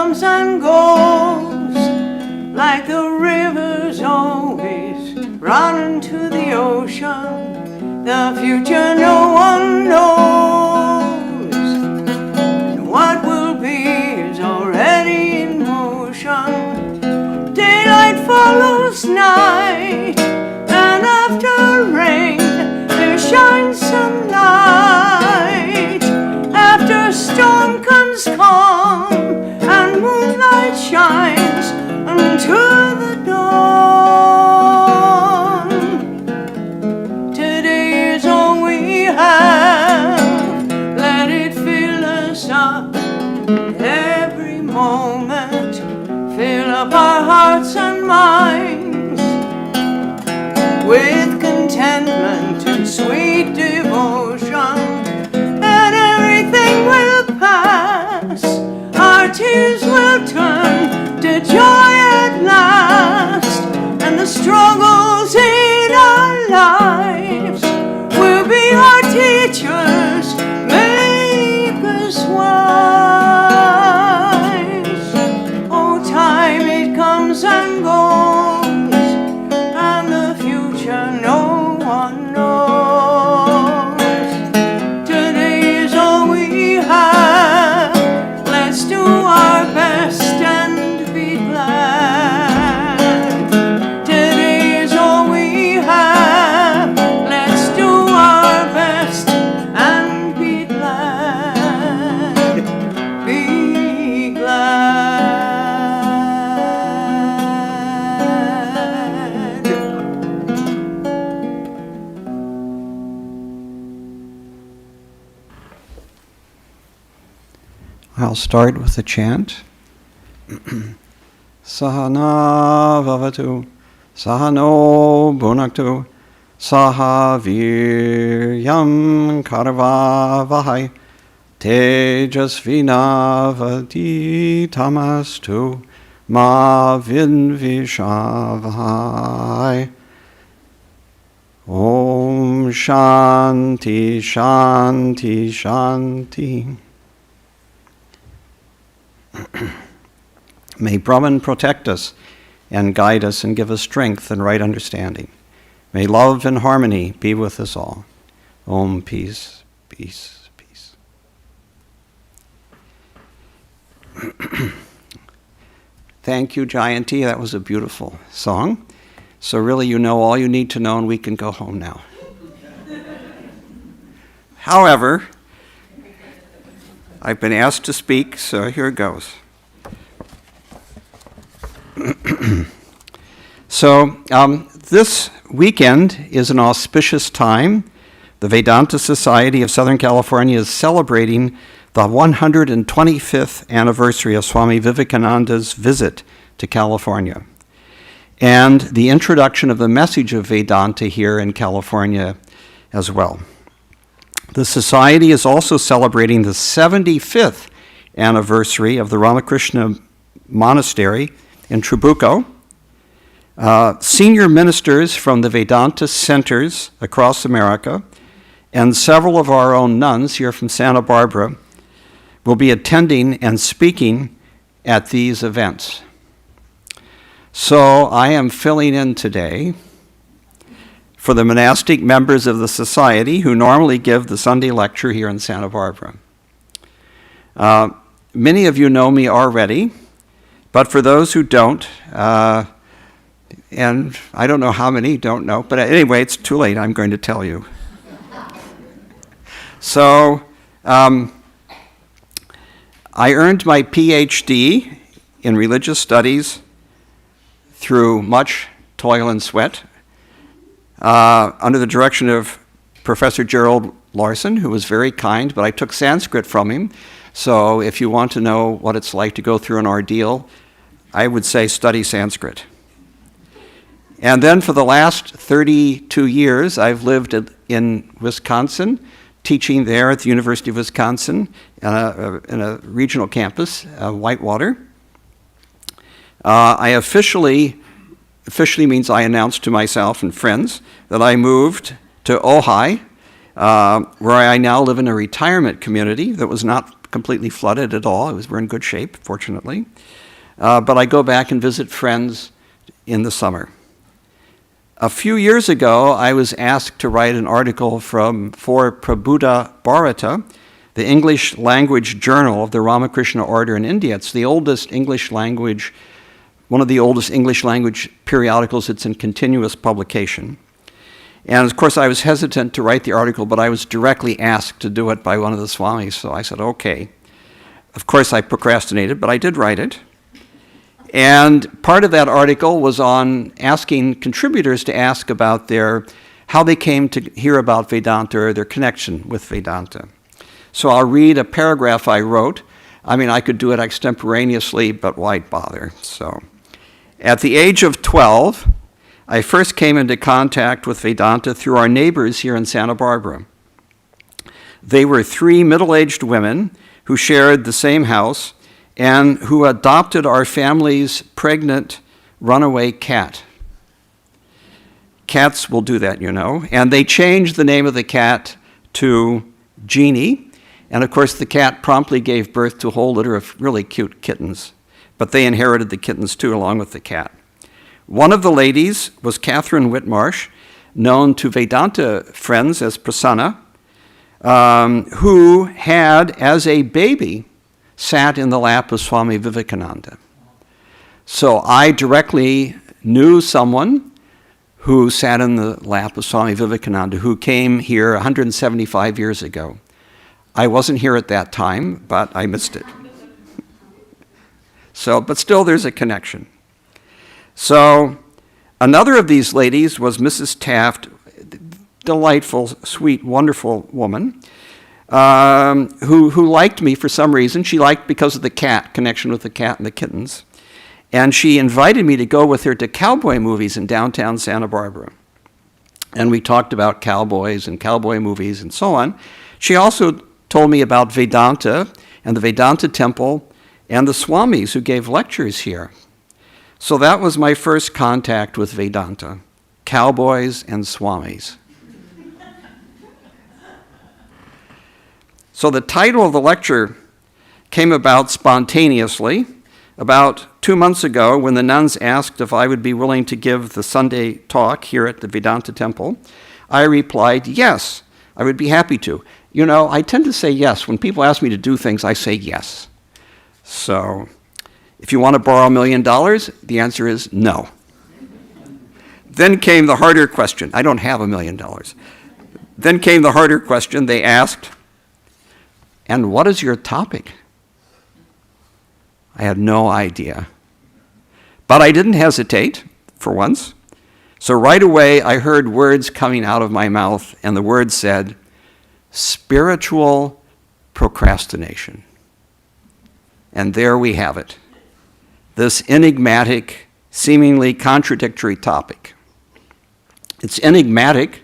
comes and goes, like the rivers always running to the ocean. The future no one knows, and what will be is already in motion. Daylight follows night, and after rain there shines sunlight. After storm comes calm, and moonlight shines unto the dawn. Today is all we have, let it fill us up every moment. Fill up our hearts and minds with contentment and sweet devotion, and everything will pass. Our tears will turn to joy at last, and the struggles in our lives will be our teachers, make us wise. Oh, time it comes and goes, and the future no one knows. Today is all we have, let's do our best and be glad. Today is all we have, let's do our best and be glad. Be glad. I'll start with the chant. Sahana vavatu, sahano bhunaktu, saha viryam karva vahai, tejasvinavati tamastu, ma vinvishavahai. Om Shanti Shanti Shanti. May Brahman protect us and guide us and give us strength and right understanding. May love and harmony be with us all. Om, peace, peace, peace. Thank you, Jayanti. That was a beautiful song. So really you know all you need to know, and we can go home now. However, I've been asked to speak, so here goes. This weekend is an auspicious time. The Vedanta Society of Southern California is celebrating the 125th anniversary of Swami Vivekananda's visit to California, and the introduction of the message of Vedanta here in California as well. The Society is also celebrating the 75th anniversary of the Ramakrishna Monastery in Trabuco. Senior ministers from the Vedanta centers across America and several of our own nuns here from Santa Barbara will be attending and speaking at these events. So I am filling in today for the monastic members of the Society who normally give the Sunday lecture here in Santa Barbara. Many of you know me already, but for those who don't, and I don't know how many don't know, but anyway, it's too late, I'm going to tell you. So, I earned my PhD in religious studies through much toil and sweat, under the direction of Professor Gerald Larson, who was very kind, but I took Sanskrit from him. So if you want to know what it's like to go through an ordeal, I would say study Sanskrit. And then for the last 32 years, I've lived in Wisconsin, teaching there at the University of Wisconsin in a regional campus, Whitewater. I officially means I announced to myself and friends that I moved to Ojai, where I now live in a retirement community that was not completely flooded at all. We're in good shape, fortunately. But I go back and visit friends in the summer. A few years ago, I was asked to write an article for Prabhuda Bharata, the English language journal of the Ramakrishna order in India. It's the oldest English language, one of the oldest English language periodicals that's in continuous publication. And of course, I was hesitant to write the article, but I was directly asked to do it by one of the Swamis, so I said, okay. Of course, I procrastinated, but I did write it. And part of that article was on asking contributors to ask about how they came to hear about Vedanta or their connection with Vedanta. So I'll read a paragraph I wrote. I mean, I could do it extemporaneously, but why bother? So, at the age of 12, I first came into contact with Vedanta through our neighbors here in Santa Barbara. They were 3 middle-aged women who shared the same house and who adopted our family's pregnant runaway cat. Cats will do that, you know. And they changed the name of the cat to Jeannie. And of course, the cat promptly gave birth to a whole litter of really cute kittens. But they inherited the kittens too, along with the cat. One of the ladies was Catherine Whitmarsh, known to Vedanta friends as Prasanna, who had, as a baby, sat in the lap of Swami Vivekananda. So I directly knew someone who sat in the lap of Swami Vivekananda, who came here 175 years ago. I wasn't here at that time, but I missed it. But still there's a connection. So another of these ladies was Mrs. Taft, delightful, sweet, wonderful woman, who liked me for some reason. She liked because of the cat, connection with the cat and the kittens. And she invited me to go with her to cowboy movies in downtown Santa Barbara. And we talked about cowboys and cowboy movies and so on. She also told me about Vedanta and the Vedanta temple and the Swamis who gave lectures here. So that was my first contact with Vedanta, cowboys and Swamis. So the title of the lecture came about spontaneously. About 2 months ago, when the nuns asked if I would be willing to give the Sunday talk here at the Vedanta temple, I replied, yes, I would be happy to. You know, I tend to say yes. When people ask me to do things, I say yes. So if you want to borrow $1 million, the answer is no. Then came the harder question. I don't have $1 million. Then came the harder question. They asked, and what is your topic? I had no idea. But I didn't hesitate, for once. So right away, I heard words coming out of my mouth, and the words said, spiritual procrastination. And there we have it. This enigmatic, seemingly contradictory topic. It's enigmatic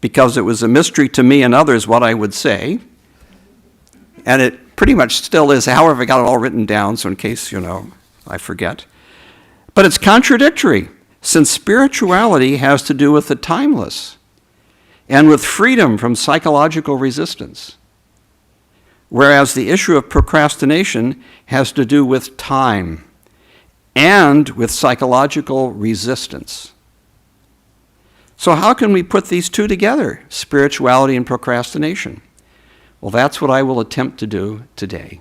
because it was a mystery to me and others what I would say, and it pretty much still is. However, I got it all written down, so in case, I forget. But it's contradictory, since spirituality has to do with the timeless and with freedom from psychological resistance, whereas the issue of procrastination has to do with time and with psychological resistance. So how can we put these two together, spirituality and procrastination? Well, that's what I will attempt to do today.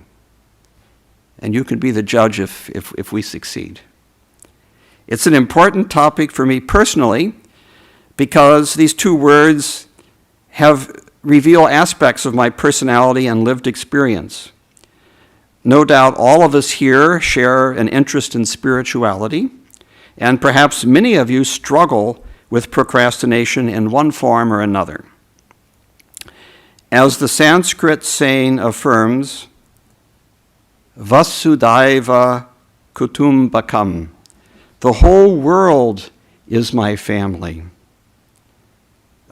And you can be the judge if we succeed. It's an important topic for me personally because these two words reveal aspects of my personality and lived experience. No doubt all of us here share an interest in spirituality, and perhaps many of you struggle with procrastination in one form or another. As the Sanskrit saying affirms, Vasudhaiva Kutumbakam, the whole world is my family.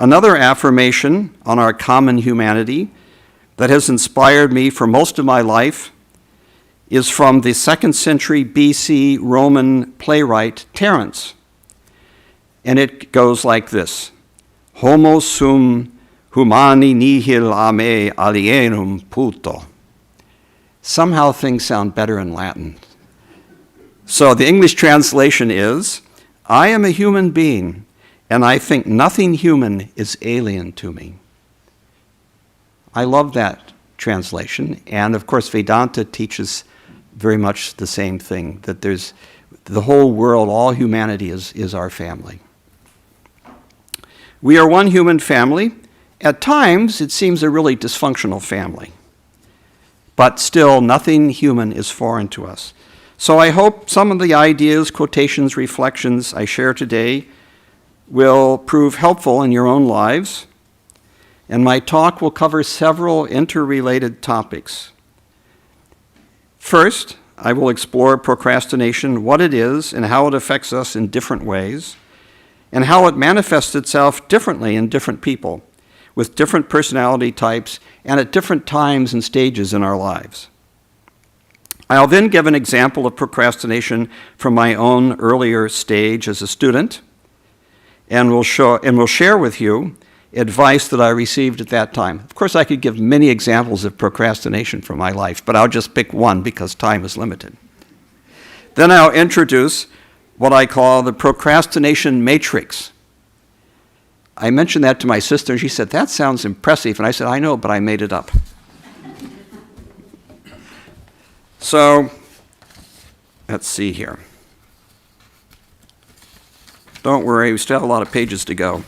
Another affirmation on our common humanity that has inspired me for most of my life is from the 2nd century BC Roman playwright Terence. And it goes like this: Homo sum humani nihil a me alienum puto. somehow things sound better in Latin. So the English translation is, I am a human being, and I think nothing human is alien to me. I love that translation, and of course Vedanta teaches very much the same thing, that there's the whole world, all humanity is our family. We are one human family. At times, it seems a really dysfunctional family, but still nothing human is foreign to us. So I hope some of the ideas, quotations, reflections I share today will prove helpful in your own lives, and my talk will cover several interrelated topics. First, I will explore procrastination, what it is and how it affects us in different ways, and how it manifests itself differently in different people, with different personality types and at different times and stages in our lives. I'll then give an example of procrastination from my own earlier stage as a student, and will share with you advice that I received at that time. Of course, I could give many examples of procrastination from my life, but I'll just pick one because time is limited. Then I'll introduce what I call the procrastination matrix. I mentioned that to my sister, and she said, that sounds impressive. And I said, I know, but I made it up. So, let's see here. Don't worry, we still have a lot of pages to go.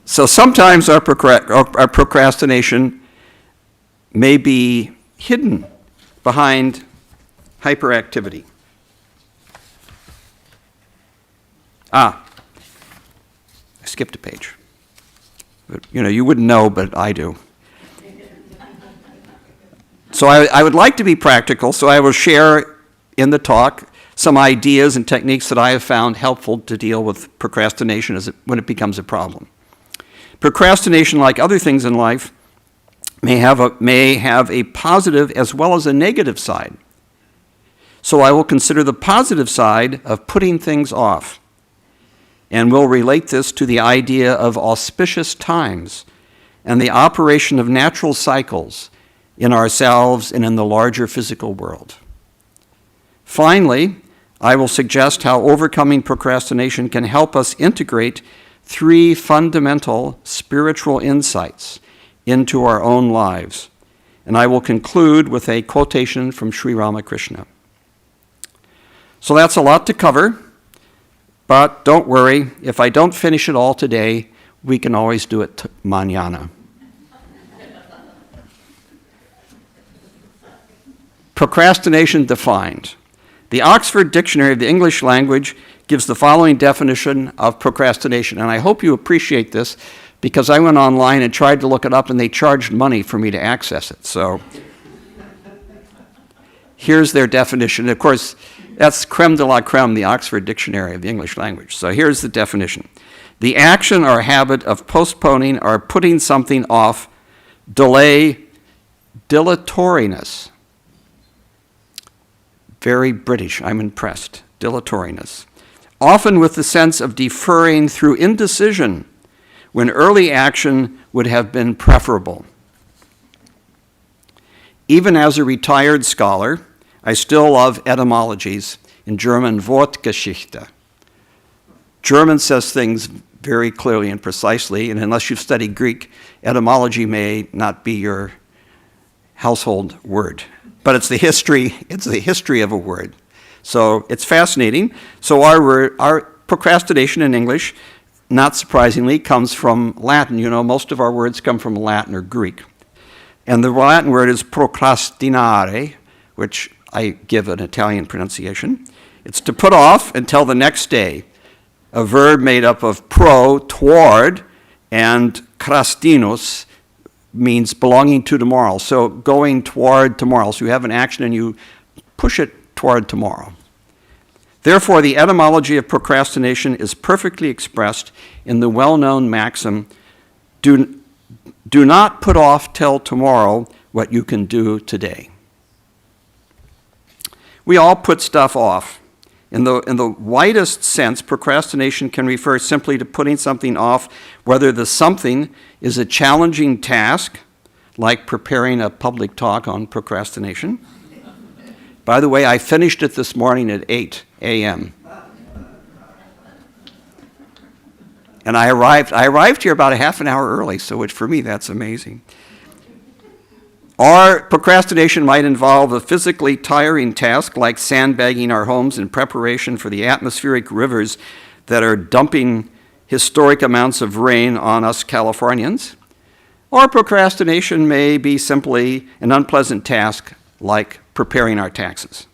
So sometimes our procrastination may be hidden behind hyperactivity. I skipped a page. But, you wouldn't know, but I do. So I would like to be practical, so I will share in the talk some ideas and techniques that I have found helpful to deal with procrastination when it becomes a problem. Procrastination, like other things in life, may have a positive as well as a negative side. So I will consider the positive side of putting things off, and will relate this to the idea of auspicious times and the operation of natural cycles in ourselves and in the larger physical world. Finally, I will suggest how overcoming procrastination can help us integrate 3 fundamental spiritual insights into our own lives. And I will conclude with a quotation from Sri Ramakrishna. So that's a lot to cover, but don't worry, if I don't finish it all today, we can always do it mañana. Procrastination defined. The Oxford Dictionary of the English Language gives the following definition of procrastination, and I hope you appreciate this because I went online and tried to look it up and they charged money for me to access it. So here's their definition. Of course, that's creme de la creme, the Oxford Dictionary of the English Language. So here's the definition. The action or habit of postponing or putting something off, delay, dilatoriness. Very British, I'm impressed. Dilatoriness. Often with the sense of deferring through indecision when early action would have been preferable. Even as a retired scholar, I still love etymologies. In German, Wortgeschichte. German says things very clearly and precisely, and unless you've studied Greek, etymology may not be your household word. But it's the history of a word. So it's fascinating. So our procrastination in English, not surprisingly, comes from Latin. Most of our words come from Latin or Greek. And the Latin word is procrastinare, which I give an Italian pronunciation. It's to put off until the next day. A verb made up of pro, toward, and crastinus, means belonging to tomorrow. So going toward tomorrow. So you have an action and you push it toward tomorrow. Therefore, the etymology of procrastination is perfectly expressed in the well-known maxim, do not put off till tomorrow what you can do today. We all put stuff off. In the widest sense, procrastination can refer simply to putting something off, whether the something is a challenging task, like preparing a public talk on procrastination. By the way, I finished it this morning at 8 a.m. And I arrived here about a half an hour early, so which for me, that's amazing. Or procrastination might involve a physically tiring task like sandbagging our homes in preparation for the atmospheric rivers that are dumping historic amounts of rain on us Californians. Or procrastination may be simply an unpleasant task like preparing our taxes.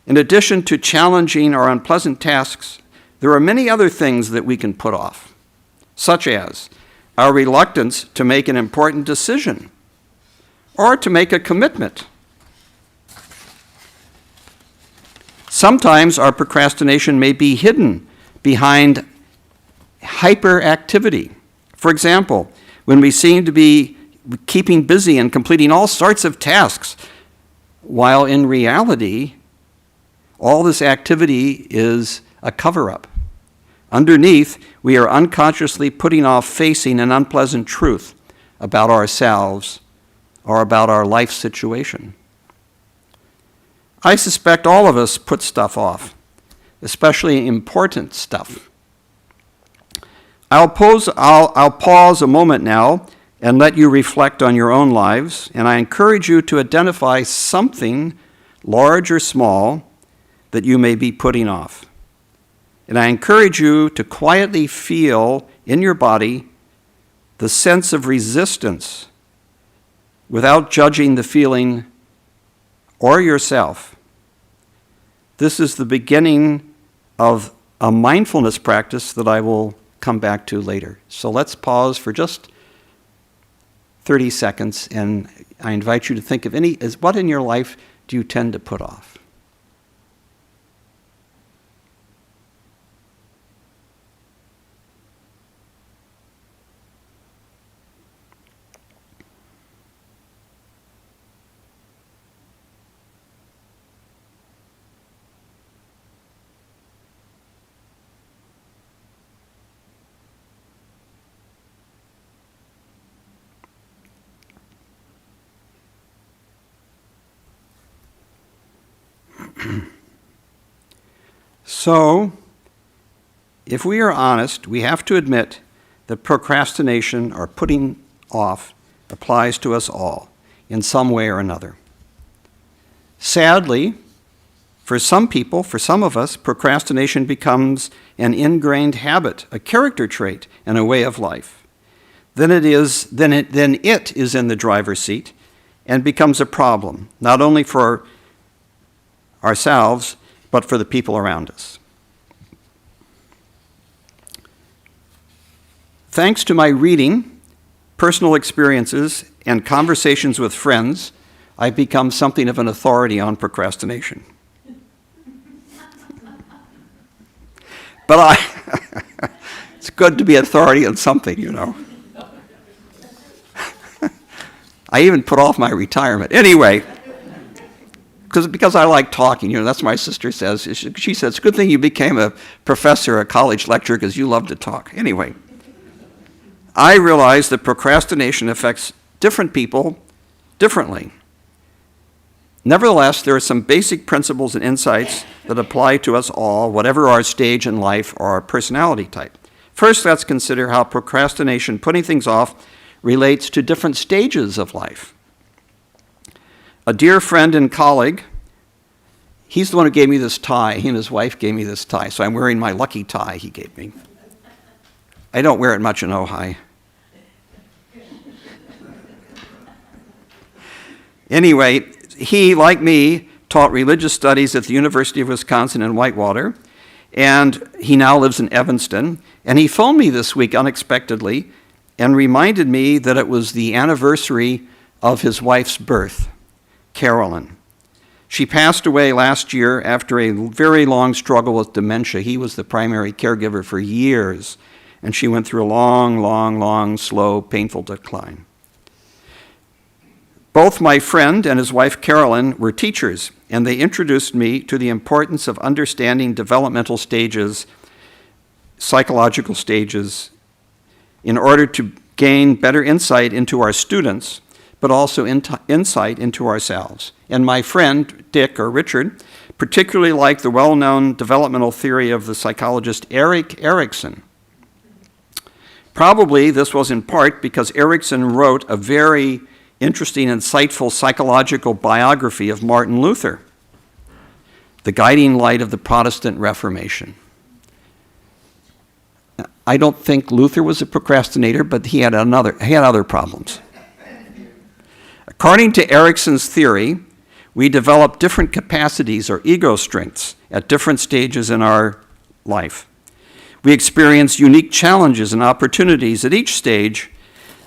In addition to challenging or unpleasant tasks, there are many other things that we can put off, such as our reluctance to make an important decision or to make a commitment. Sometimes our procrastination may be hidden behind hyperactivity. For example, when we seem to be keeping busy and completing all sorts of tasks, while in reality, all this activity is a cover-up. Underneath, we are unconsciously putting off facing an unpleasant truth about ourselves or about our life situation. I suspect all of us put stuff off, especially important stuff. I'll pause a moment now and let you reflect on your own lives, and I encourage you to identify something, large or small, that you may be putting off. And I encourage you to quietly feel in your body the sense of resistance without judging the feeling or yourself. This is the beginning of a mindfulness practice that I will come back to later. So let's pause for just 30 seconds, and I invite you to think of what in your life do you tend to put off? So, if we are honest, we have to admit that procrastination, or putting off, applies to us all in some way or another. Sadly, for some people, for some of us, procrastination becomes an ingrained habit, a character trait, and a way of life. Then it is in the driver's seat and becomes a problem, not only for ourselves, but for the people around us. Thanks to my reading, personal experiences, and conversations with friends, I've become something of an authority on procrastination. But it's good to be authority on something, you know. I even put off my retirement. Anyway, because I like talking, you know, that's what my sister says. She says, it's a good thing you became a professor, a college lecturer, because you love to talk. Anyway, I realize that procrastination affects different people differently. Nevertheless, there are some basic principles and insights that apply to us all, whatever our stage in life or our personality type. First, let's consider how procrastination, putting things off, relates to different stages of life. A dear friend and colleague, he's the one who gave me this tie. He and his wife gave me this tie, so I'm wearing my lucky tie he gave me. I don't wear it much in Ojai. Anyway, he, like me, taught religious studies at the University of Wisconsin in Whitewater, and he now lives in Evanston. And he phoned me this week unexpectedly and reminded me that it was the anniversary of his wife's birth, Carolyn. She passed away last year after a very long struggle with dementia. He was the primary caregiver for years, and she went through a long, slow, painful decline. Both my friend and his wife Carolyn were teachers, and they introduced me to the importance of understanding developmental stages, psychological stages, in order to gain better insight into our students, but also insight into ourselves. And my friend, Dick or Richard, particularly liked the well-known developmental theory of the psychologist Erik Erikson. Probably this was in part because Erikson wrote a very interesting, insightful psychological biography of Martin Luther, the guiding light of the Protestant Reformation. I don't think Luther was a procrastinator, but he had other problems. According to Erikson's theory, we develop different capacities or ego strengths at different stages in our life. We experience unique challenges and opportunities at each stage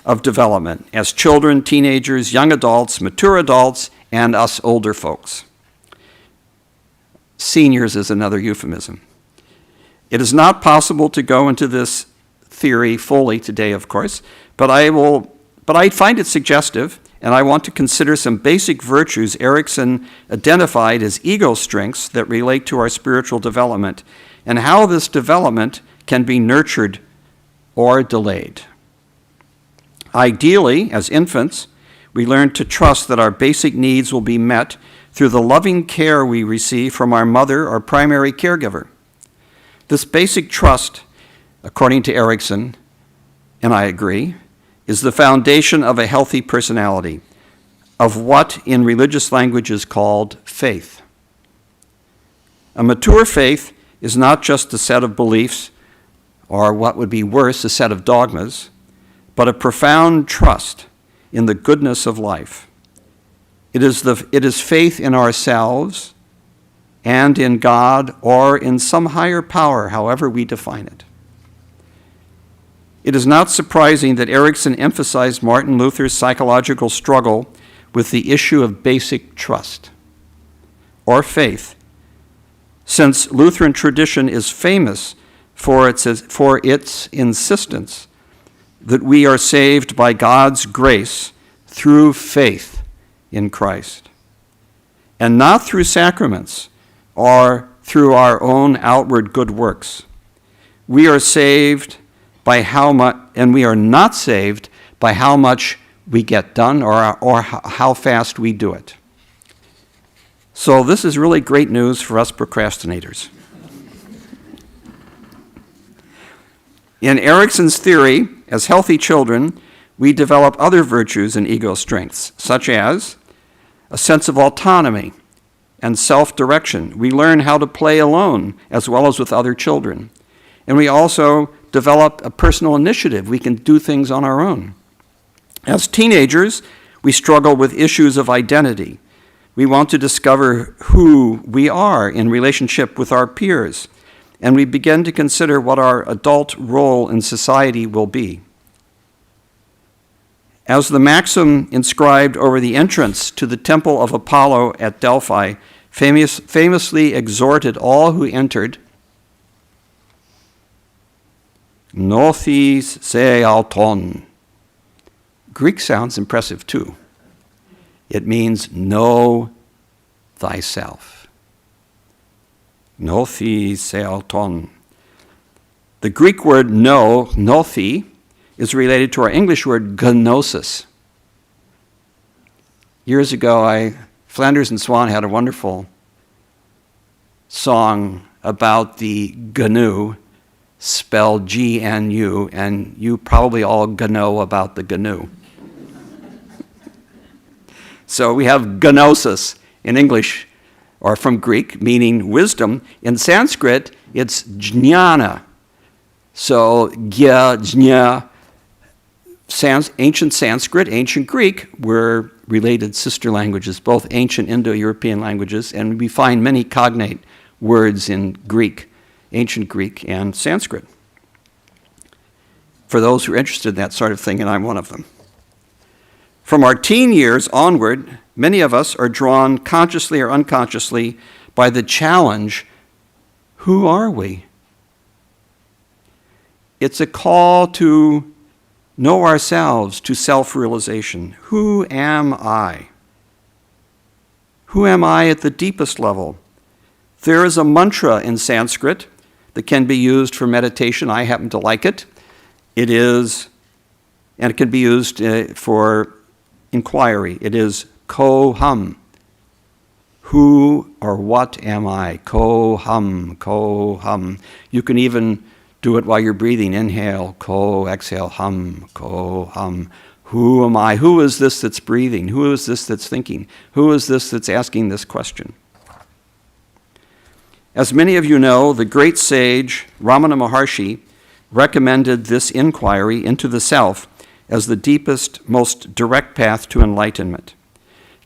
of development as children, teenagers, young adults, mature adults, and us older folks. Seniors is another euphemism. It is not possible to go into this theory fully today, of course, but I find it suggestive, and I want to consider some basic virtues Erikson identified as ego strengths that relate to our spiritual development, and how this development can be nurtured or delayed. Ideally, as infants, we learn to trust that our basic needs will be met through the loving care we receive from our mother or primary caregiver. This basic trust, according to Erikson, and I agree, is the foundation of a healthy personality, of what in religious language is called faith. A mature faith is not just a set of beliefs, or what would be worse, a set of dogmas, but a profound trust in the goodness of life. It is faith in ourselves and in God or in some higher power, however we define it. It is not surprising that Erikson emphasized Martin Luther's psychological struggle with the issue of basic trust or faith, since Lutheran tradition is famous for its insistence that we are saved by God's grace through faith in Christ, and not through sacraments or through our own outward good works. We are saved by how much, and we are not saved by how much we get done or how fast we do it. So this is really great news for us procrastinators. In Erikson's theory, as healthy children, we develop other virtues and ego strengths, such as a sense of autonomy and self-direction. We learn how to play alone as well as with other children. And we also develop a personal initiative. We can do things on our own. As teenagers, we struggle with issues of identity. We want to discover who we are in relationship with our peers, and we begin to consider what our adult role in society will be. As the maxim inscribed over the entrance to the temple of Apollo at Delphi famously exhorted all who entered, "Nothis se auton." Greek sounds impressive too. It means know thyself. Nothis se auton. The Greek word know, nothi, is related to our English word gnosis. Years ago, Flanders and Swan had a wonderful song about the GNU, spelled G-N-U, and you probably all know about the GNU. So we have gnosis in English, or from Greek, meaning wisdom. In Sanskrit, it's jnana. So jna, ancient Sanskrit, ancient Greek were related sister languages, both ancient Indo-European languages, and we find many cognate words in Greek, ancient Greek and Sanskrit. For those who are interested in that sort of thing, and I'm one of them. From our teen years onward, many of us are drawn consciously or unconsciously by the challenge, who are we? It's a call to know ourselves, to self-realization. Who am I? Who am I at the deepest level? There is a mantra in Sanskrit that can be used for meditation. I happen to like it. It is and it can be used for inquiry. It is ko-hum. Who or what am I? Ko-hum, ko-hum. You can even do it while you're breathing. Inhale, ko, exhale, hum, ko-hum. Who am I? Who is this that's breathing? Who is this that's thinking? Who is this that's asking this question? As many of you know, the great sage Ramana Maharshi recommended this inquiry into the self as the deepest, most direct path to enlightenment.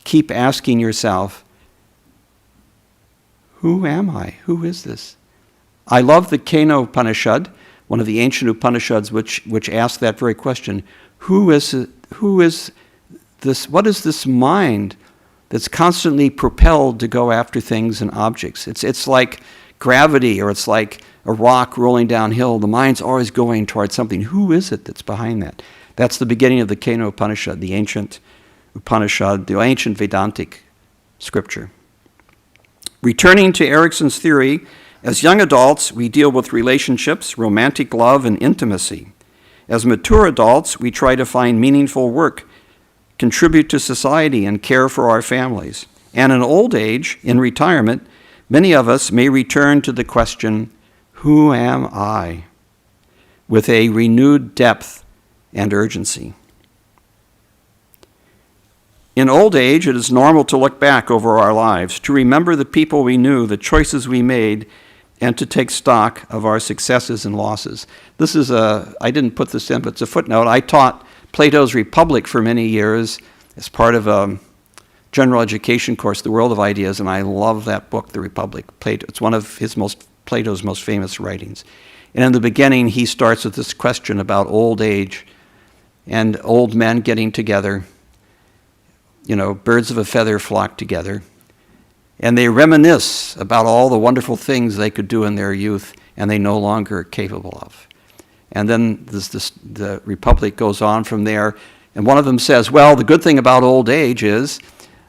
Keep asking yourself, who am I? Who is this? I love the Kena Upanishad, one of the ancient Upanishads, which asks that very question. Who is this? What is this mind that's constantly propelled to go after things and objects? It's like gravity, or it's like a rock rolling downhill. The mind's always going towards something. Who is it that's behind that? That's the beginning of the Kena Upanishad, the ancient Upanishad, the ancient Vedantic scripture. Returning to Erickson's theory, as young adults, we deal with relationships, romantic love, and intimacy. As mature adults, we try to find meaningful work, contribute to society, and care for our families. And in old age, in retirement, many of us may return to the question, who am I? With a renewed depth and urgency. In old age, it is normal to look back over our lives, to remember the people we knew, the choices we made, and to take stock of our successes and losses. This is I didn't put this in, but it's a footnote. I taught Plato's Republic for many years as part of a general education course, The World of Ideas, and I love that book, The Republic. It's one of Plato's most famous writings. And in the beginning, he starts with this question about old age and old men getting together. You know, birds of a feather flock together. And they reminisce about all the wonderful things they could do in their youth and they no longer are capable of. And then the Republic goes on from there. And one of them says, well, the good thing about old age is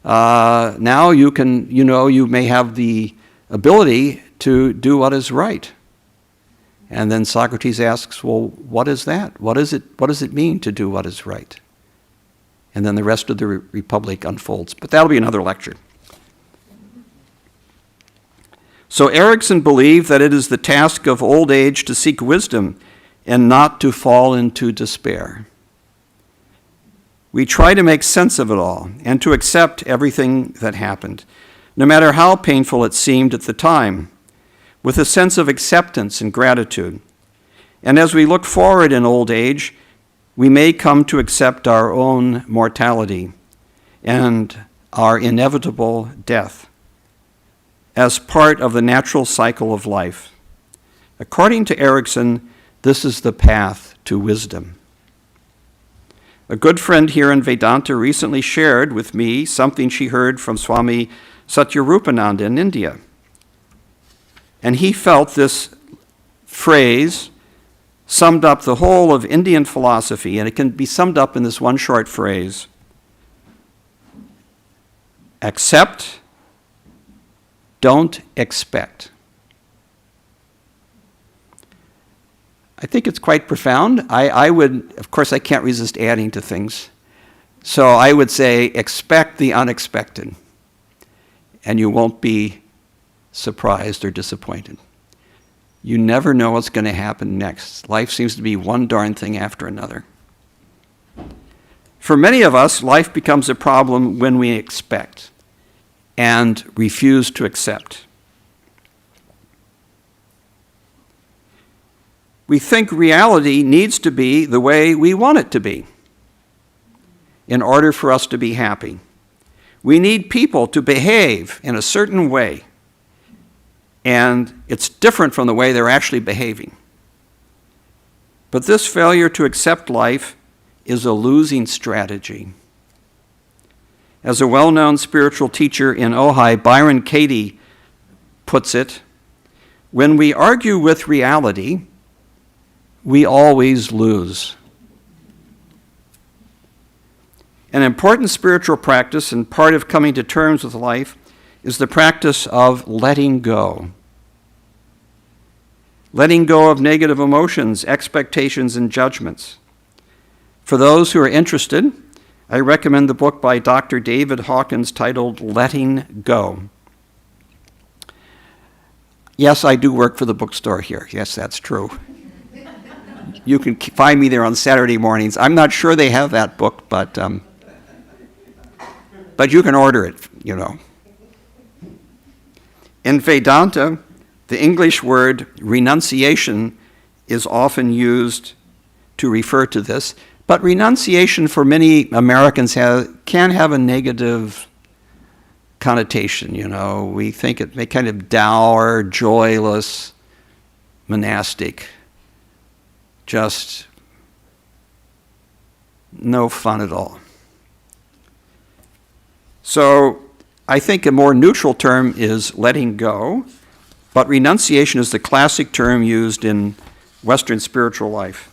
now you may have the ability to do what is right. And then Socrates asks, well, what is that? What does it mean to do what is right? And then the rest of the Republic unfolds. But that'll be another lecture. So Erickson believed that it is the task of old age to seek wisdom and not to fall into despair. We try to make sense of it all and to accept everything that happened, no matter how painful it seemed at the time, with a sense of acceptance and gratitude. And as we look forward in old age, we may come to accept our own mortality and our inevitable death as part of the natural cycle of life. According to Erickson, this is the path to wisdom. A good friend here in Vedanta recently shared with me something she heard from Swami Satyarupananda in India. And he felt this phrase summed up the whole of Indian philosophy, and it can be summed up in this one short phrase: accept, don't expect. I think it's quite profound. I would, of course, I can't resist adding to things. So I would say expect the unexpected, and you won't be surprised or disappointed. You never know what's going to happen next. Life seems to be one darn thing after another. For many of us, life becomes a problem when we expect and refuse to accept. We think reality needs to be the way we want it to be in order for us to be happy. We need people to behave in a certain way, and it's different from the way they're actually behaving. But this failure to accept life is a losing strategy. As a well-known spiritual teacher in Ojai, Byron Katie, puts it, when we argue with reality, we always lose. An important spiritual practice and part of coming to terms with life is the practice of letting go. Letting go of negative emotions, expectations, and judgments. For those who are interested, I recommend the book by Dr. David Hawkins titled Letting Go. Yes, I do work for the bookstore here. Yes, that's true. You can find me there on Saturday mornings. I'm not sure they have that book, but you can order it, you know. In Vedanta, the English word renunciation is often used to refer to this, but renunciation for many Americans can have a negative connotation, you know. We think it may kind of dour, joyless, monastic, just no fun at all. So I think a more neutral term is letting go, but renunciation is the classic term used in Western spiritual life.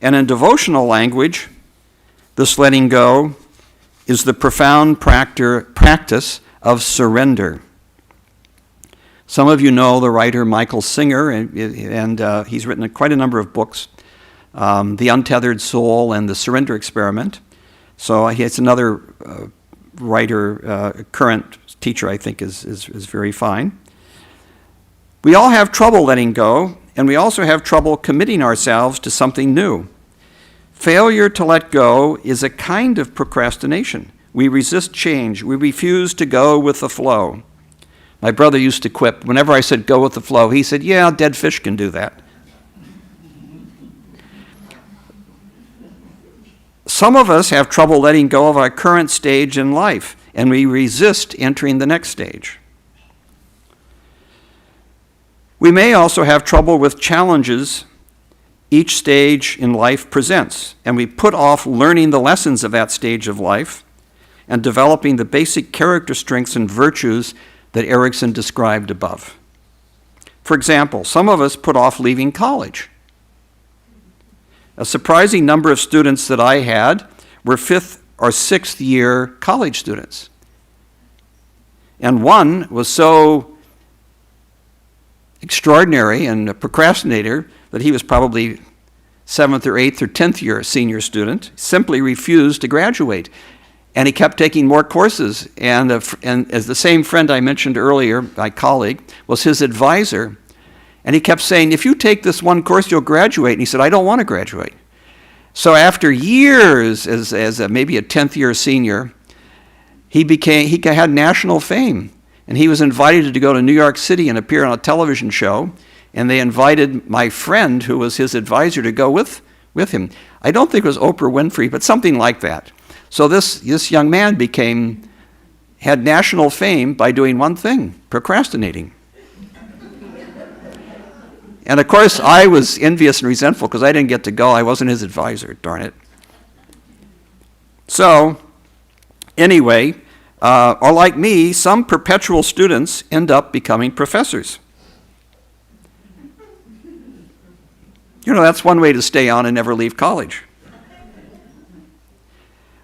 And in devotional language, this letting go is the profound practice of surrender. Some of you know the writer Michael Singer, and he's written quite a number of books, The Untethered Soul and The Surrender Experiment. So he's another writer, current teacher, I think is very fine. We all have trouble letting go, and we also have trouble committing ourselves to something new. Failure to let go is a kind of procrastination. We resist change. We refuse to go with the flow. My brother used to quip, whenever I said go with the flow, he said, yeah, dead fish can do that. Some of us have trouble letting go of our current stage in life, and we resist entering the next stage. We may also have trouble with challenges each stage in life presents, and we put off learning the lessons of that stage of life and developing the basic character strengths and virtues that Erickson described above. For example, some of us put off leaving college. A surprising number of students that I had were 5th or 6th year college students. And one was so extraordinary and a procrastinator that he was probably 7th or 8th or 10th year senior student, simply refused to graduate. And he kept taking more courses. And as the same friend I mentioned earlier, my colleague, was his advisor. And he kept saying, if you take this one course, you'll graduate. And he said, I don't want to graduate. So after years as maybe a 10th year senior, he had national fame. And he was invited to go to New York City and appear on a television show. And they invited my friend, who was his advisor, to go with him. I don't think it was Oprah Winfrey, but something like that. So this young man had national fame by doing one thing, procrastinating. And of course, I was envious and resentful because I didn't get to go. I wasn't his advisor, darn it. So, anyway, or like me, some perpetual students end up becoming professors. You know, that's one way to stay on and never leave college.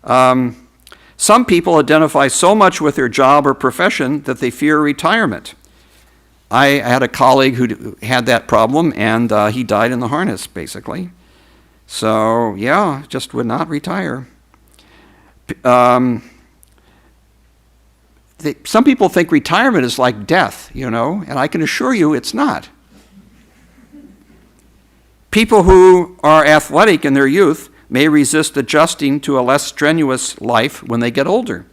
Some people identify so much with their job or profession that they fear retirement. I had a colleague who had that problem, and he died in the harness, basically. So, yeah, just would not retire. Some people think retirement is like death, you know, and I can assure you it's not. People who are athletic in their youth may resist adjusting to a less strenuous life when they get older.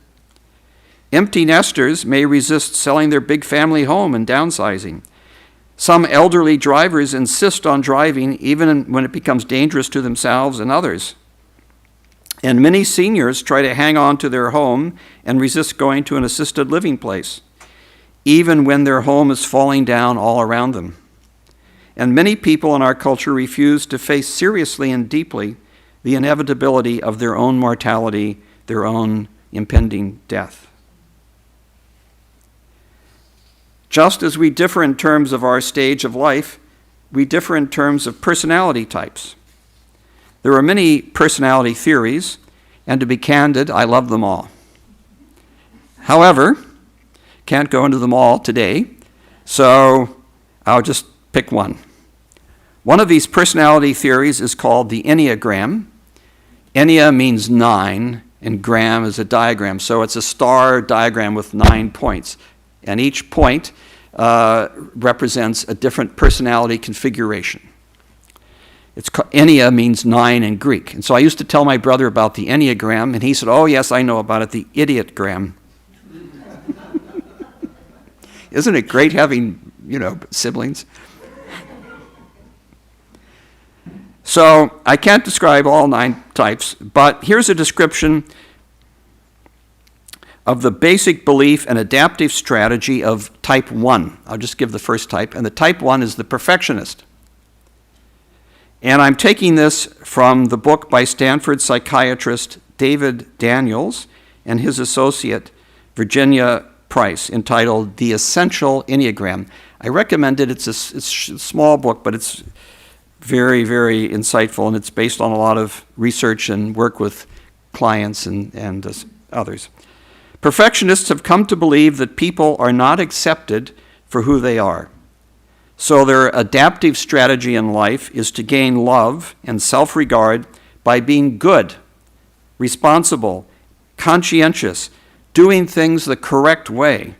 Empty nesters may resist selling their big family home and downsizing. Some elderly drivers insist on driving even when it becomes dangerous to themselves and others. And many seniors try to hang on to their home and resist going to an assisted living place, even when their home is falling down all around them. And many people in our culture refuse to face seriously and deeply the inevitability of their own mortality, their own impending death. Just as we differ in terms of our stage of life, we differ in terms of personality types. There are many personality theories, and to be candid, I love them all. However, can't go into them all today, so I'll just pick one. One of these personality theories is called the Enneagram. Ennea means 9, and gram is a diagram. So it's a star diagram with 9 points. And each point represents a different personality configuration. Ennea means 9 in Greek. And so I used to tell my brother about the Enneagram, and he said, oh, yes, I know about it, the idiotgram. Isn't it great having, siblings? So I can't describe all 9 types, but here's a description of the basic belief and adaptive strategy of type 1. I'll just give the first type. And the type 1 is the perfectionist. And I'm taking this from the book by Stanford psychiatrist David Daniels and his associate Virginia Price, entitled The Essential Enneagram. I recommend it. It's a small book, but it's very, very insightful, and it's based on a lot of research and work with clients and others. Perfectionists have come to believe that people are not accepted for who they are. So their adaptive strategy in life is to gain love and self-regard by being good, responsible, conscientious, doing things the correct way,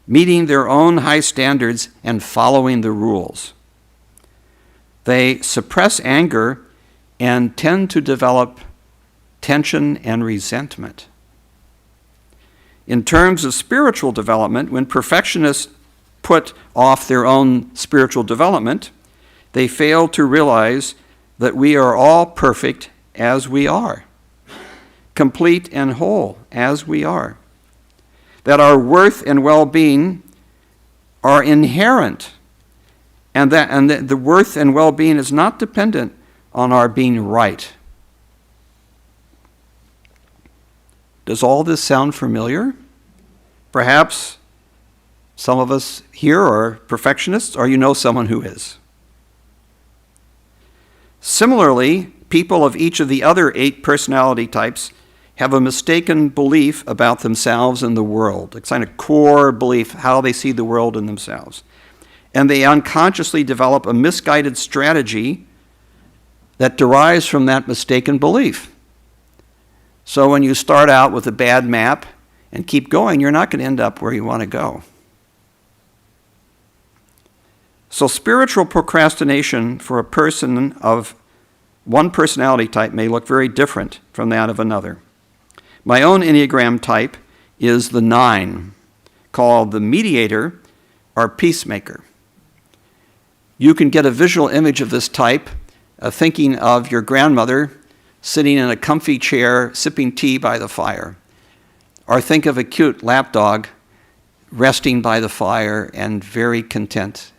meeting their own high standards, and following the rules. They suppress anger and tend to develop tension and resentment. In terms of spiritual development, when perfectionists put off their own spiritual development, they fail to realize that we are all perfect as we are, complete and whole as we are, that our worth and well-being are inherent, and that the worth and well-being is not dependent on our being right. Does all this sound familiar? Perhaps some of us here are perfectionists, or you know someone who is. Similarly, people of each of the other 8 personality types have a mistaken belief about themselves and the world. It's kind of core belief, how they see the world and themselves. And they unconsciously develop a misguided strategy that derives from that mistaken belief. So when you start out with a bad map and keep going, you're not going to end up where you want to go. So spiritual procrastination for a person of one personality type may look very different from that of another. My own Enneagram type is the 9, called the mediator or peacemaker. You can get a visual image of this type, thinking of your grandmother sitting in a comfy chair sipping tea by the fire. Or think of a cute lapdog resting by the fire and very content.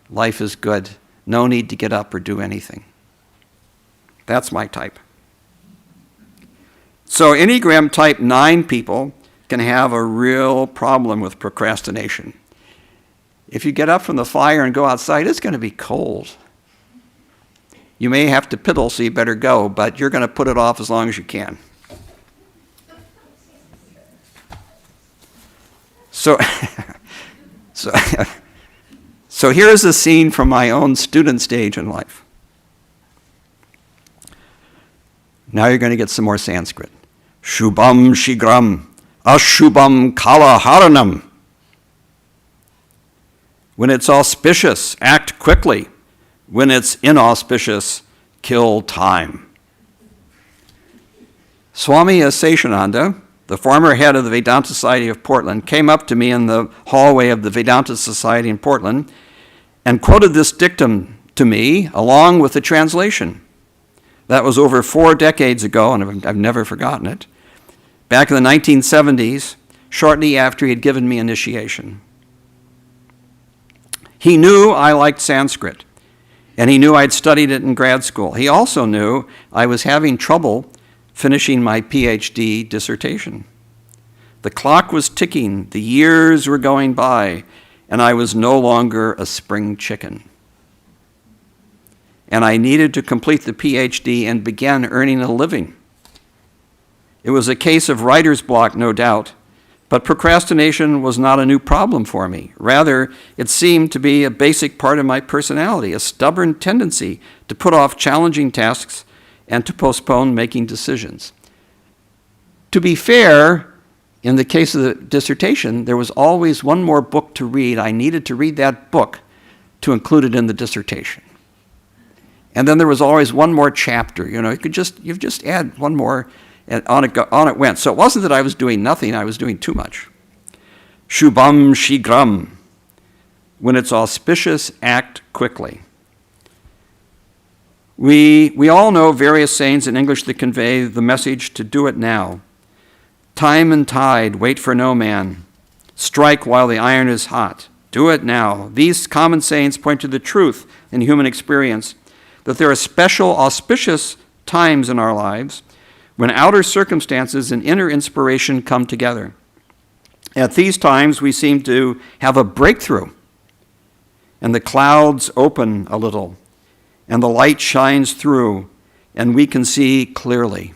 Life is good. No need to get up or do anything. That's my type. So Enneagram type 9 people can have a real problem with procrastination. If you get up from the fire and go outside, it's going to be cold. You may have to piddle, so you better go, but you're going to put it off as long as you can. So here's a scene from my own student stage in life. Now you're going to get some more Sanskrit. Shubham shigram, ashubham kalaharanam. When it's auspicious, act quickly. When it's inauspicious, kill time. Swami Seshananda, the former head of the Vedanta Society of Portland, came up to me in the hallway of the Vedanta Society in Portland and quoted this dictum to me along with the translation. That was over 4 decades ago, and I've never forgotten it. Back in the 1970s, shortly after he had given me initiation. He knew I liked Sanskrit, and he knew I'd studied it in grad school. He also knew I was having trouble finishing my PhD dissertation. The clock was ticking, the years were going by, and I was no longer a spring chicken. And I needed to complete the PhD and begin earning a living. It was a case of writer's block, no doubt, but procrastination was not a new problem for me. Rather, it seemed to be a basic part of my personality, a stubborn tendency to put off challenging tasks and to postpone making decisions. To be fair, in the case of the dissertation, there was always one more book to read. I needed to read that book to include it in the dissertation. And then there was always one more chapter. You just add one more, and on it went. So it wasn't that I was doing nothing, I was doing too much. Shubham shigram. When it's auspicious, act quickly. We all know various sayings in English that convey the message to do it now. Time and tide, wait for no man. Strike while the iron is hot. Do it now. These common sayings point to the truth in human experience that there are special auspicious times in our lives when outer circumstances and inner inspiration come together. At these times, we seem to have a breakthrough, and the clouds open a little, and the light shines through, and we can see clearly.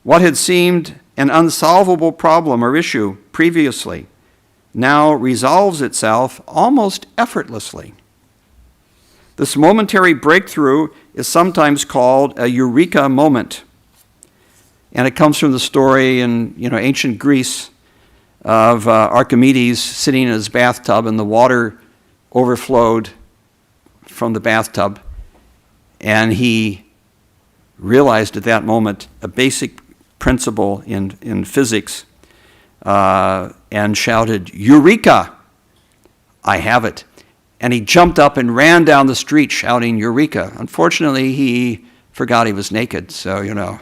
What had seemed an unsolvable problem or issue previously now resolves itself almost effortlessly. This momentary breakthrough is sometimes called a eureka moment. And it comes from the story in ancient Greece of Archimedes sitting in his bathtub and the water overflowed from the bathtub. And he realized at that moment a basic principle in physics and shouted, "Eureka! I have it." And he jumped up and ran down the street shouting, "Eureka!" Unfortunately, he forgot he was naked, so.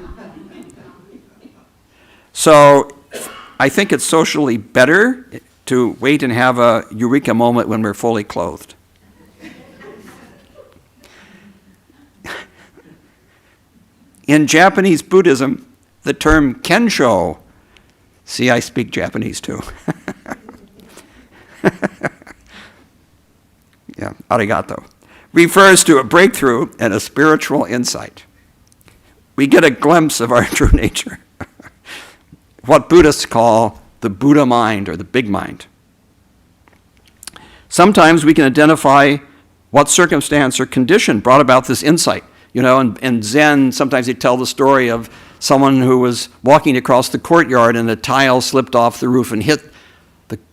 So I think it's socially better to wait and have a eureka moment when we're fully clothed. In Japanese Buddhism, the term kensho, see, I speak Japanese too. Yeah, arigato, refers to a breakthrough and a spiritual insight. We get a glimpse of our true nature, what Buddhists call the Buddha mind or the big mind. Sometimes we can identify what circumstance or condition brought about this insight. In Zen, sometimes they tell the story of someone who was walking across the courtyard and a tile slipped off the roof and hit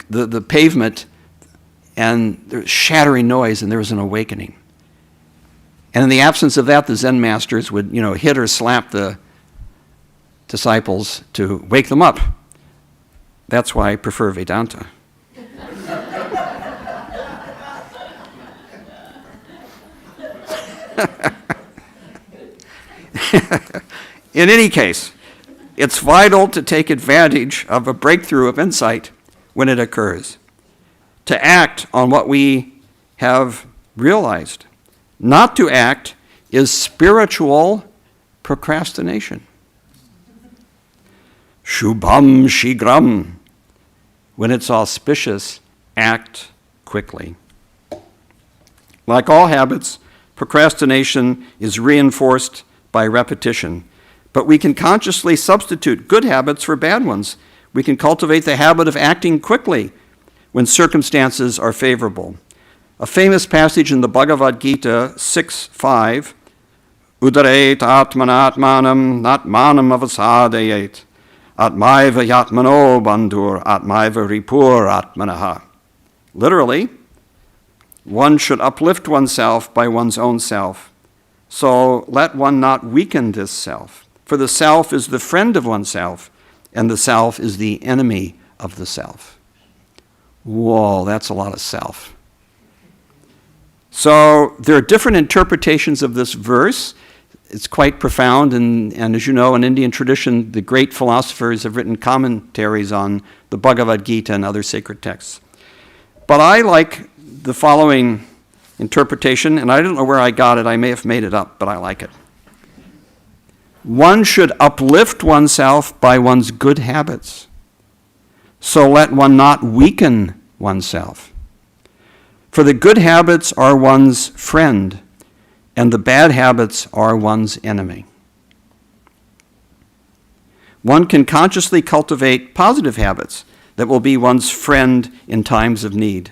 the pavement, and there was shattering noise, and there was an awakening. And in the absence of that, the Zen masters would, hit or slap the disciples to wake them up. That's why I prefer Vedanta. In any case, it's vital to take advantage of a breakthrough of insight when it occurs, to act on what we have realized. Not to act is spiritual procrastination. Shubham shigram. When it's auspicious, act quickly. Like all habits, procrastination is reinforced by repetition. But we can consciously substitute good habits for bad ones. We can cultivate the habit of acting quickly when circumstances are favorable. A famous passage in the Bhagavad Gita 6:5, Udaret atmanatmanam natmanam avasadayet, atmaiva yatmano bandhur, atmaiva ripur atmanaha. Literally, one should uplift oneself by one's own self. So let one not weaken this self. For the self is the friend of oneself, and the self is the enemy of the self. Whoa, that's a lot of self. So there are different interpretations of this verse. It's quite profound, and as you know, in Indian tradition, the great philosophers have written commentaries on the Bhagavad Gita and other sacred texts. But I like the following interpretation, and I don't know where I got it. I may have made it up, but I like it. One should uplift oneself by one's good habits. So let one not weaken oneself. For the good habits are one's friend, and the bad habits are one's enemy. One can consciously cultivate positive habits that will be one's friend in times of need.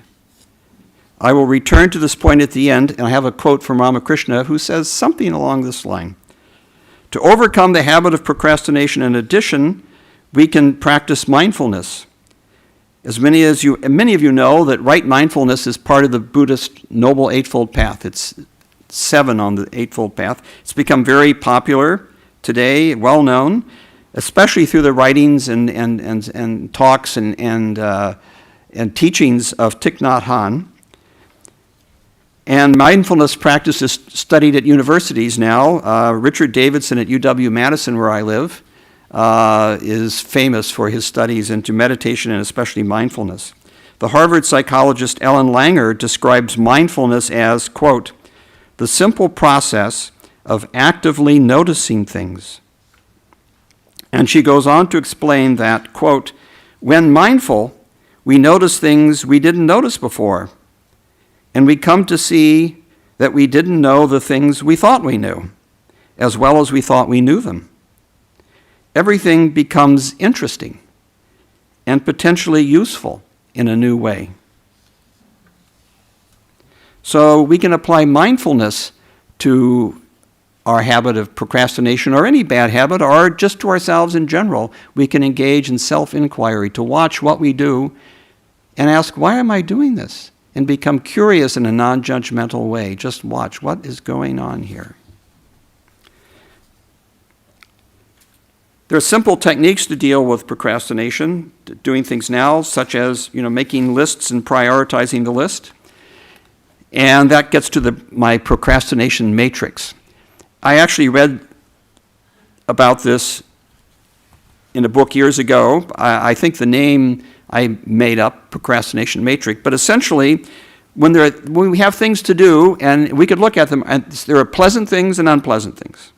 I will return to this point at the end, and I have a quote from Ramakrishna who says something along this line. To overcome the habit of procrastination, in addition, we can practice mindfulness. As many of you know that right mindfulness is part of the Buddhist Noble Eightfold Path. It's 7 on the Eightfold Path. It's become very popular today, well known, especially through the writings and talks and teachings of Thich Nhat Hanh. And mindfulness practice is studied at universities now. Richard Davidson at UW-Madison, where I live, is famous for his studies into meditation and especially mindfulness. The Harvard psychologist Ellen Langer describes mindfulness as, quote, the simple process of actively noticing things. And she goes on to explain that, quote, when mindful, we notice things we didn't notice before, and we come to see that we didn't know the things we thought we knew, as well as we thought we knew them. Everything becomes interesting and potentially useful in a new way. So we can apply mindfulness to our habit of procrastination or any bad habit, or just to ourselves in general. We can engage in self-inquiry to watch what we do and ask, why am I doing this? And become curious in a non-judgmental way. Just watch what is going on here. There are simple techniques to deal with procrastination, doing things now, such as making lists and prioritizing the list. And that gets to my procrastination matrix. I actually read about this in a book years ago. I think the name I made up, Procrastination Matrix, but essentially, when we have things to do, and we could look at them, and there are pleasant things and unpleasant things.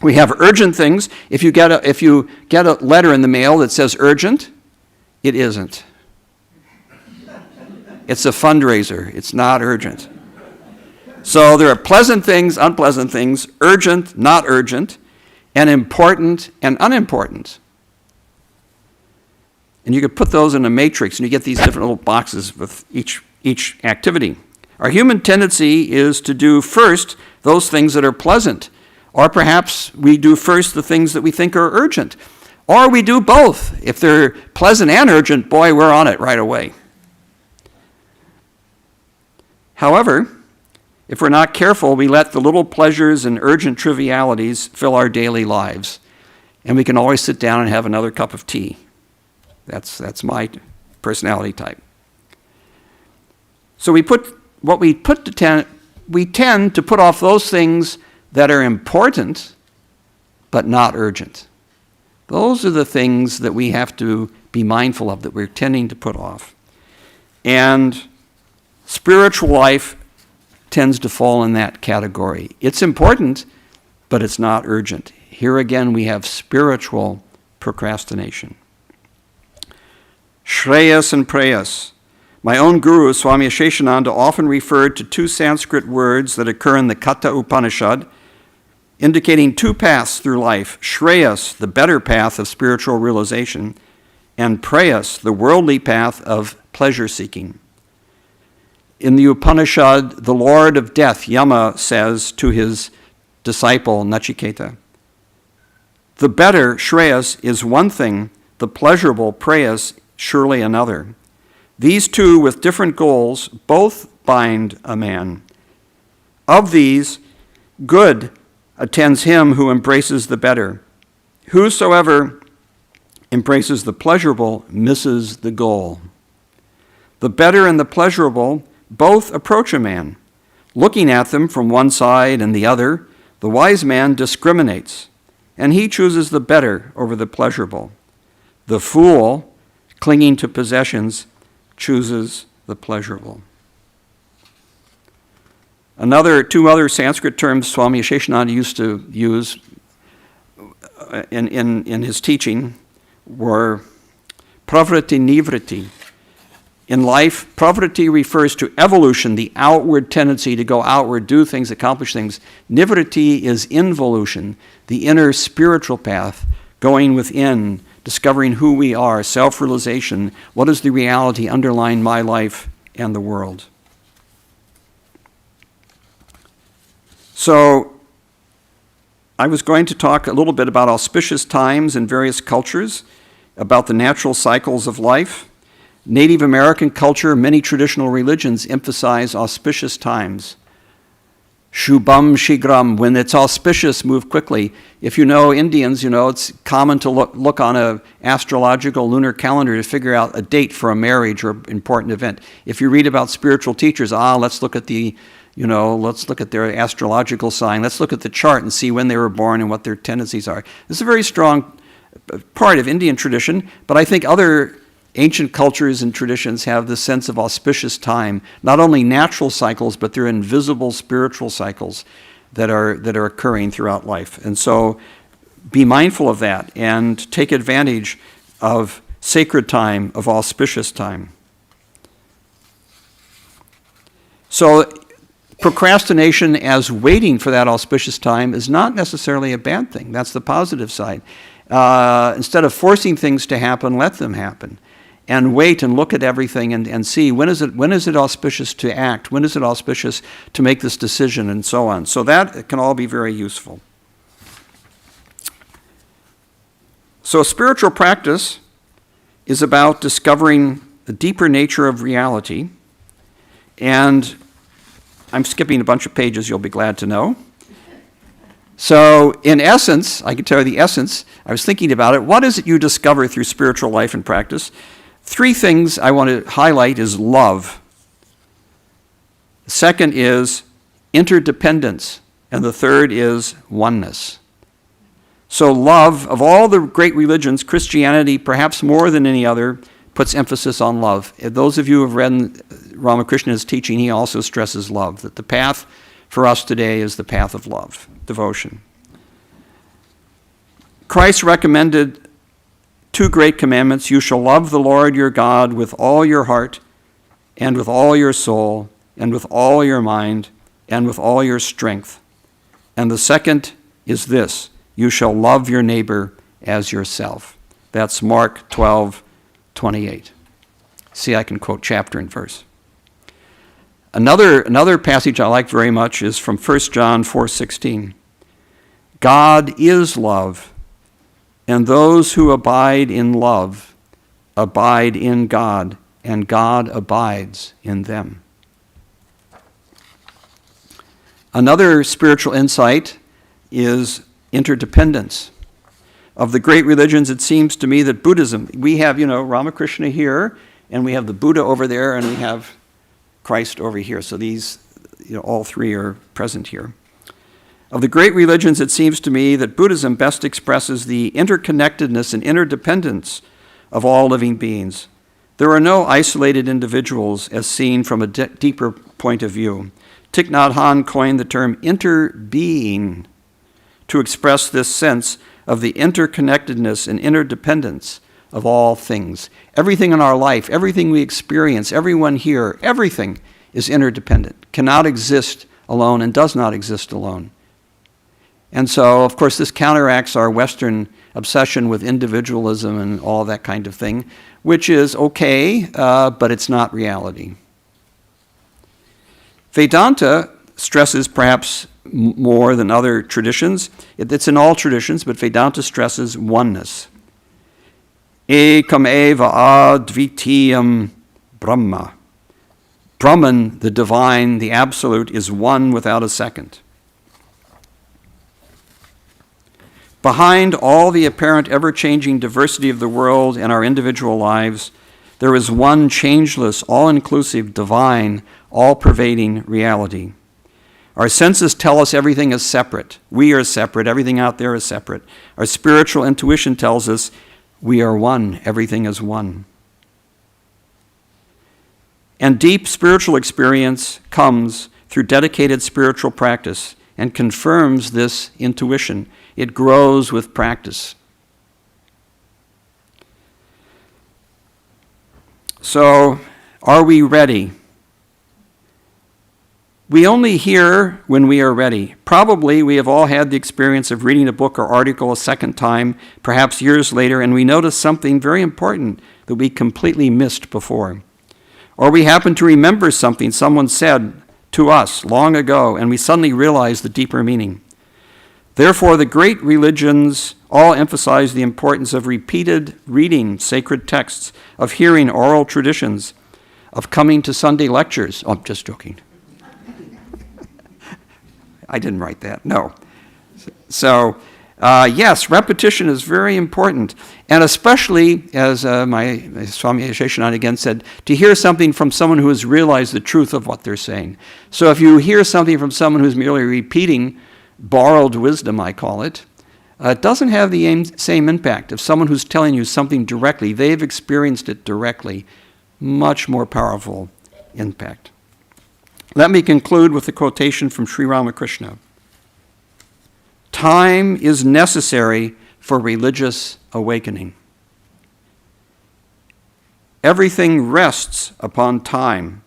We have urgent things. If you get a letter in the mail that says urgent, it isn't. It's a fundraiser. It's not urgent. So there are pleasant things, unpleasant things, urgent, not urgent, and important and unimportant. And you could put those in a matrix, and you get these different little boxes with each activity. Our human tendency is to do first those things that are pleasant, or perhaps we do first the things that we think are urgent, or we do both. If they're pleasant and urgent, boy, we're on it right away. However, if we're not careful, we let the little pleasures and urgent trivialities fill our daily lives, and we can always sit down and have another cup of tea. That's my personality type. So we tend to put off those things that are important but not urgent. Those are the things that we have to be mindful of, that we're tending to put off. And spiritual life tends to fall in that category. It's important, but it's not urgent. Here again we have spiritual procrastination. Shreyas and Preyas. My own guru, Swami Sheshananda, often referred to 2 Sanskrit words that occur in the Katha Upanishad, indicating 2 paths through life. Shreyas, the better path of spiritual realization, and Preyas, the worldly path of pleasure seeking. In the Upanishad, the Lord of Death, Yama, says to his disciple, Nachiketa, the better, Shreyas, is one thing, the pleasurable, Preyas, surely another. These two, with different goals, both bind a man. Of these, good attends him who embraces the better. Whosoever embraces the pleasurable misses the goal. The better and the pleasurable both approach a man. Looking at them from one side and the other, the wise man discriminates, and he chooses the better over the pleasurable. The fool, clinging to possessions, chooses the pleasurable. Two other Sanskrit terms Swami Sheshananda used to use in his teaching were pravriti nivriti. In life, pravriti refers to evolution, the outward tendency to go outward, do things, accomplish things. Nivriti is involution, the inner spiritual path, going within, discovering who we are, self-realization, what is the reality underlying my life and the world. So I was going to talk a little bit about auspicious times in various cultures, about the natural cycles of life. Native American culture, many traditional religions emphasize auspicious times. Shubham Shigram, when it's auspicious, move quickly. If you know Indians, you know it's common to look on an astrological lunar calendar to figure out a date for a marriage or important event. If you read about spiritual teachers, let's look at their astrological sign. Let's look at the chart and see when they were born and what their tendencies are. This is a very strong part of Indian tradition, but I think other ancient cultures and traditions have this sense of auspicious time, not only natural cycles, but they're invisible spiritual cycles that are occurring throughout life. And so be mindful of that and take advantage of sacred time, of auspicious time. So procrastination as waiting for that auspicious time is not necessarily a bad thing. That's the positive side. Instead of forcing things to happen, let them happen. And wait and look at everything and see when is it auspicious to act, when is it auspicious to make this decision, and so on. So that can all be very useful. So spiritual practice is about discovering the deeper nature of reality. And I'm skipping a bunch of pages, you'll be glad to know. So in essence, I can tell you the essence, I was thinking about it, what is it you discover through spiritual life and practice? 3 things I want to highlight is love. The second is interdependence. And the third is oneness. So love, of all the great religions, Christianity, perhaps more than any other, puts emphasis on love. Those of you who have read Ramakrishna's teaching, he also stresses love, that the path for us today is the path of love, devotion. Christ recommended 2 great commandments. You shall love the Lord your God with all your heart and with all your soul and with all your mind and with all your strength. And the second is this, you shall love your neighbor as yourself. That's Mark 12:28. See, I can quote chapter and verse. Another passage I like very much is from 1 John 4:16. God is love, and those who abide in love abide in God, and God abides in them. Another spiritual insight is interdependence. Of the great religions, it seems to me that Buddhism, we have, Ramakrishna here, and we have the Buddha over there, and we have Christ over here. So these, all 3 are present here. Of the great religions, it seems to me that Buddhism best expresses the interconnectedness and interdependence of all living beings. There are no isolated individuals as seen from a deeper point of view. Thich Nhat Hanh coined the term interbeing to express this sense of the interconnectedness and interdependence of all things. Everything in our life, everything we experience, everyone here, everything is interdependent, cannot exist alone and does not exist alone. And so, of course, this counteracts our Western obsession with individualism and all that kind of thing, which is okay, but it's not reality. Vedanta stresses perhaps more than other traditions. It's in all traditions, but Vedanta stresses oneness. Ekam eva advitiyam Brahma. Brahman, the divine, the absolute, is one without a second. Behind all the apparent ever-changing diversity of the world and our individual lives, there is one changeless, all-inclusive, divine, all-pervading reality. Our senses tell us everything is separate. We are separate. Everything out there is separate. Our spiritual intuition tells us we are one. Everything is one. And deep spiritual experience comes through dedicated spiritual practice and confirms this intuition. It grows with practice. So, are we ready? We only hear when we are ready. Probably we have all had the experience of reading a book or article a second time, perhaps years later, and we notice something very important that we completely missed before. Or we happen to remember something someone said to us long ago, and we suddenly realize the deeper meaning. Therefore, the great religions all emphasize the importance of repeated reading sacred texts, of hearing oral traditions, of coming to Sunday lectures. Oh, I'm just joking. I didn't write that, no. So, yes, repetition is very important, and especially, as my Swami Sheshanand again said, to hear something from someone who has realized the truth of what they're saying. So if you hear something from someone who's merely repeating borrowed wisdom, I call it, it doesn't have the same impact. If someone who's telling you something directly, they've experienced it directly, much more powerful impact. Let me conclude with a quotation from Sri Ramakrishna. Time is necessary for religious awakening. Everything rests upon time.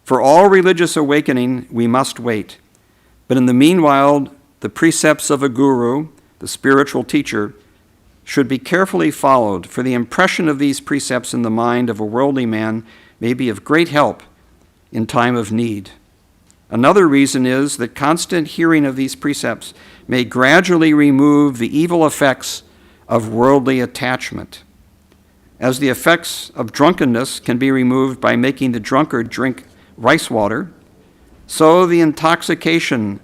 For all religious awakening, we must wait. But in the meanwhile, the precepts of a guru, the spiritual teacher, should be carefully followed, for the impression of these precepts in the mind of a worldly man may be of great help in time of need. Another reason is that constant hearing of these precepts may gradually remove the evil effects of worldly attachment. As the effects of drunkenness can be removed by making the drunkard drink rice water, so the intoxication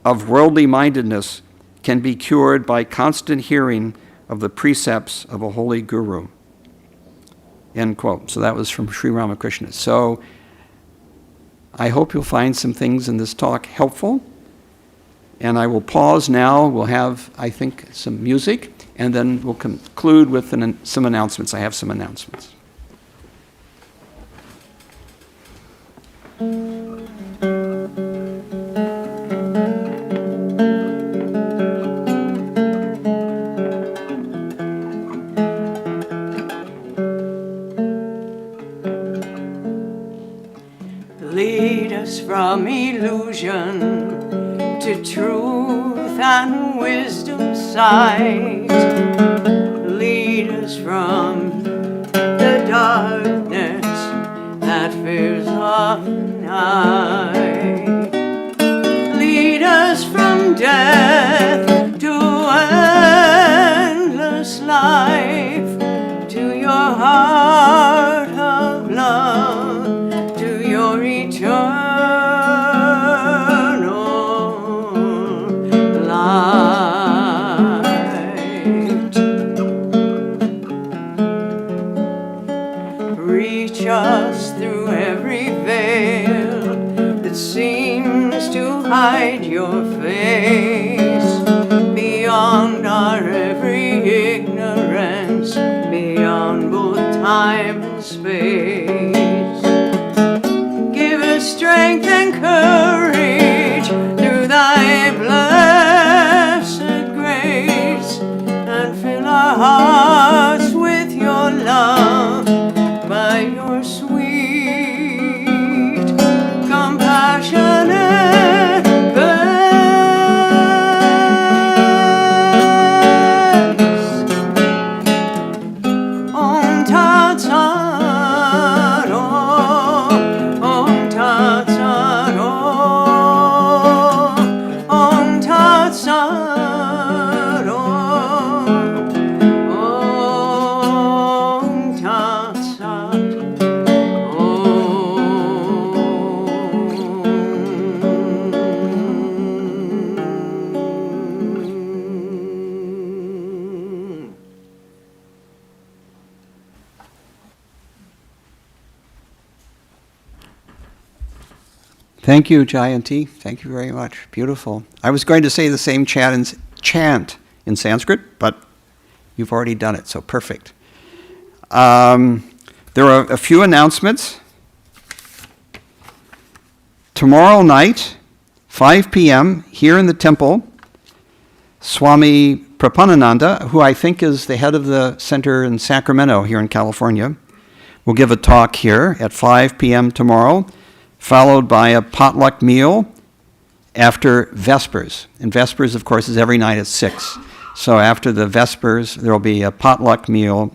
of worldly mindedness can be cured by constant hearing of the precepts of a holy guru. End quote. So that was from Sri Ramakrishna. So I hope you'll find some things in this talk helpful. And I will pause now. We'll have, I think, some music, and then we'll conclude with some announcements. I have some announcements. Lead us from illusion to truth and wisdom's sight. Lead us from the darkness that fills the night. Lead us from death to endless life, to your heart of love, to your eternal light. Reach us through every veil that seems to hide your face, beyond our every ignorance, beyond both time and space. Give us strength and courage through thy blessed grace, and fill our hearts with your love by your sweet, compassionate grace. Om Tat Sat Om, Om Tat Sat Om, Om Tat Sat Om, Om Tat Sat Om. Thank you, Jayanti. Thank you very much. Beautiful. I was going to say the same chant in Sanskrit, but you've already done it, so perfect. There are a few announcements. Tomorrow night, 5 p.m., here in the temple, Swami Prapanananda, who I think is the head of the center in Sacramento here in California, will give a talk here at 5 p.m. tomorrow, followed by a potluck meal after Vespers. And Vespers, of course, is every night at 6. So after the Vespers, there will be a potluck meal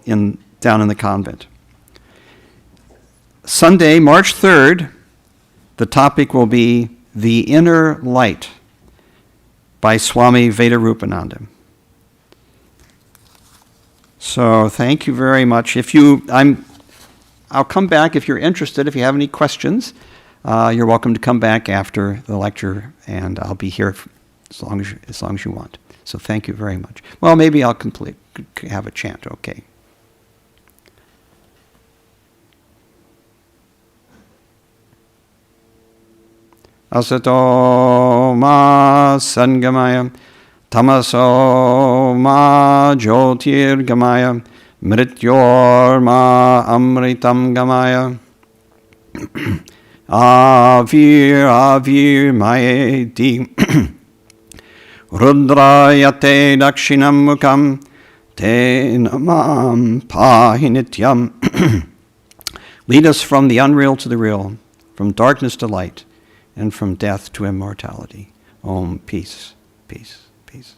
down in the convent. Sunday, March 3rd, The topic will be The Inner Light by Swami Vedarupananda. So thank you very much. I'll come back if you're interested. If you have any questions, you're welcome to come back after the lecture, and I'll be here as long as you want. So thank you very much. Well, maybe I'll have a chant, okay. Asato ma sangamaya, tamaso ma jyotirgamaya, mrityor ma amritam gamaya. Avir mayeti rudrayate dakshinam mukam te namam pahinityam. Lead us from the unreal to the real, from darkness to light, and from death to immortality. Om, peace, peace, peace.